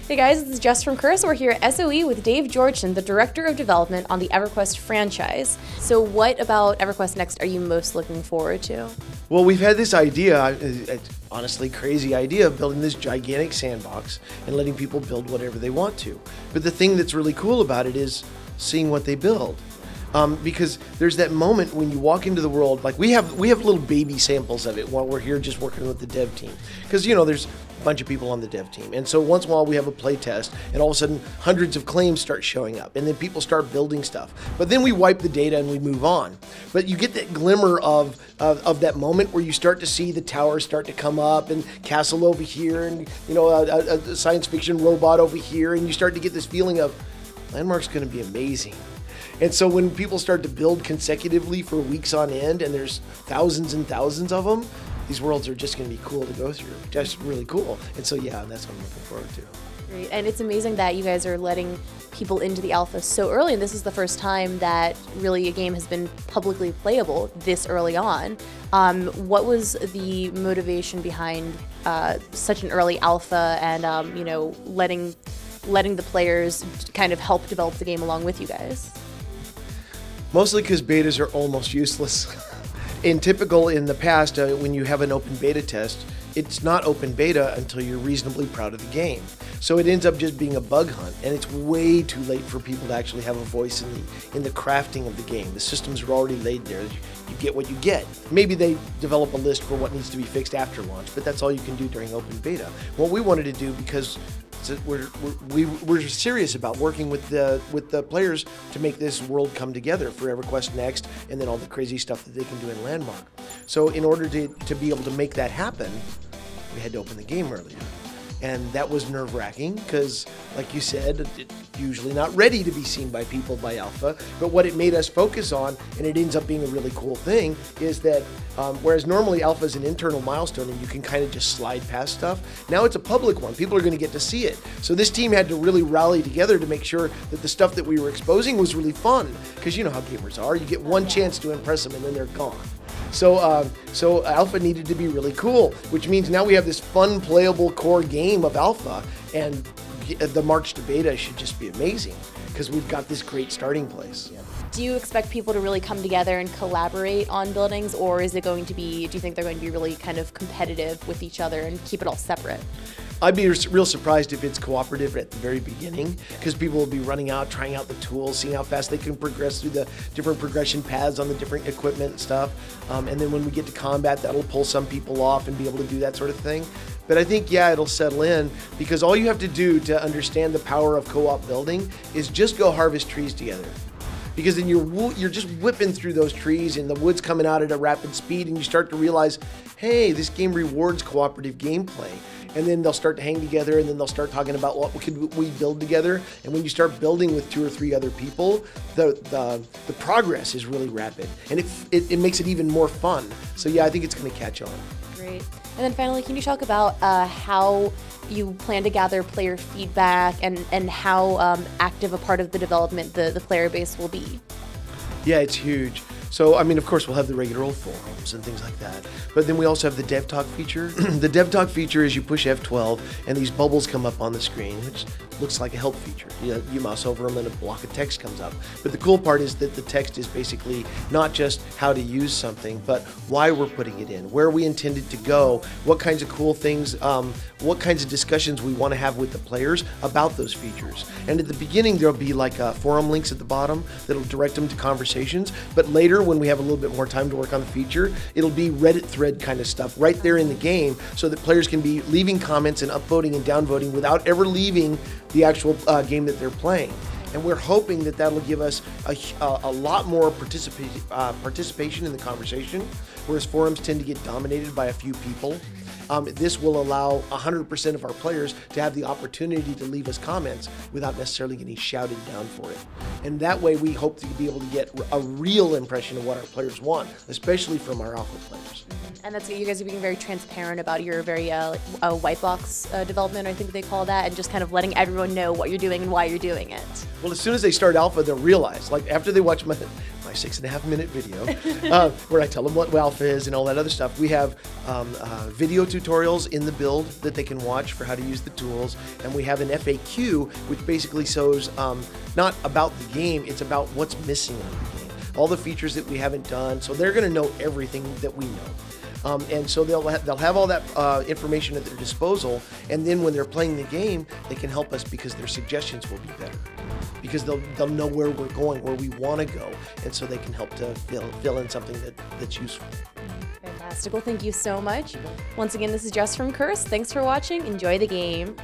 Hey guys, this is Jess from Curse. We're here at SOE with Dave Georgeson, the Director of Development on the EverQuest franchise. So what about EverQuest Next are you most looking forward to? Well, we've had this idea, honestly crazy idea, of building this gigantic sandbox and letting people build whatever they want to. But the thing that's really cool about it is seeing what they build. Because there's that moment when you walk into the world, like we have little baby samples of it while we're here just working with the dev team. Because, you know, there's a bunch of people on the dev team. And so once in a while we have a play test and all of a sudden hundreds of claims start showing up and then people start building stuff. But then we wipe the data and we move on. But you get that glimmer of that moment where you start to see the towers start to come up and castle over here and, you know, a science fiction robot over here. And you start to get this feeling of Landmark's going to be amazing. And so when people start to build consecutively for weeks on end, and there's thousands and thousands of them, these worlds are just going to be cool to go through. Just really cool. And so, yeah, that's what I'm looking forward to. Great. And it's amazing that you guys are letting people into the alpha so early, and this is the first time that really a game has been publicly playable this early on. What was the motivation behind such an early alpha and, you know, letting the players kind of help develop the game along with you guys? Mostly because betas are almost useless. In the past, when you have an open beta test, it's not open beta until you're reasonably proud of the game. So it ends up just being a bug hunt, and it's way too late for people to actually have a voice in the crafting of the game. The systems are already laid there. You get what you get. Maybe they develop a list for what needs to be fixed after launch, but that's all you can do during open beta. What we wanted to do, because we're serious about working with the players to make this world come together for EverQuest Next and then all the crazy stuff that they can do in Landmark. So in order to be able to make that happen, we had to open the game earlier. And that was nerve-wracking because, like you said, it's usually not ready to be seen by people by alpha. But what it made us focus on, and it ends up being a really cool thing, is that whereas normally alpha is an internal milestone and you can kind of just slide past stuff, now it's a public one. People are going to get to see it. So this team had to really rally together to make sure that the stuff that we were exposing was really fun. Because you know how gamers are. You get one chance to impress them and then they're gone. So alpha needed to be really cool, which means now we have this fun, playable core game of alpha, and the march to beta should just be amazing because we've got this great starting place. Do you expect people to really come together and collaborate on buildings, or is it going to be, do you think they're going to be really kind of competitive with each other and keep it all separate? I'd be real surprised if it's cooperative at the very beginning, because people will be running out, trying out the tools, seeing how fast they can progress through the different progression paths on the different equipment and stuff. And then when we get to combat, that'll pull some people off and be able to do that sort of thing. But I think, yeah, it'll settle in, because all you have to do to understand the power of co-op building is just go harvest trees together. Because then you're just whipping through those trees and the wood's coming out at a rapid speed, and you start to realize, hey, this game rewards cooperative gameplay. And then they'll start to hang together, and then they'll start talking about what could we build together. And when you start building with 2 or 3 other people, the progress is really rapid, and it makes it even more fun. So yeah, I think it's going to catch on. Great. And then finally, can you talk about how you plan to gather player feedback and how active a part of the development the player base will be? Yeah, it's huge. So, I mean, of course, we'll have the regular old forums and things like that. But then we also have the Dev Talk feature. The Dev Talk feature is you push F12 and these bubbles come up on the screen, which looks like a help feature. You mouse over them and a block of text comes up. But the cool part is that the text is basically not just how to use something, but why we're putting it in, where we intended to go, what kinds of cool things, what kinds of discussions we want to have with the players about those features. And at the beginning, there'll be like forum links at the bottom that'll direct them to conversations. But later, when we have a little bit more time to work on the feature, it'll be Reddit thread kind of stuff right there in the game, so that players can be leaving comments and upvoting and downvoting without ever leaving the actual game that they're playing. And we're hoping that that'll give us a lot more participation in the conversation, whereas forums tend to get dominated by a few people. This will allow 100% of our players to have the opportunity to leave us comments without necessarily getting shouted down for it. And that way we hope to be able to get a real impression of what our players want, especially from our alpha players. And that's you guys are being very transparent about your very white box development, I think they call that, and just kind of letting everyone know what you're doing and why you're doing it. Well, as soon as they start alpha, they'll realize, like after they watch my 6.5-minute video where I tell them what alpha is and all that other stuff. We have video tutorials in the build that they can watch for how to use the tools, and we have an FAQ which basically shows not about the game, it's about what's missing in the game, all the features that we haven't done, so they're going to know everything that we know. And so they'll have all that information at their disposal, and then when they're playing the game, they can help us because their suggestions will be better. Because they'll know where we're going, where we want to go, and so they can help to fill in something that's useful. Fantastic. Well, thank you so much. Once again, this is Jess from Curse. Thanks for watching. Enjoy the game.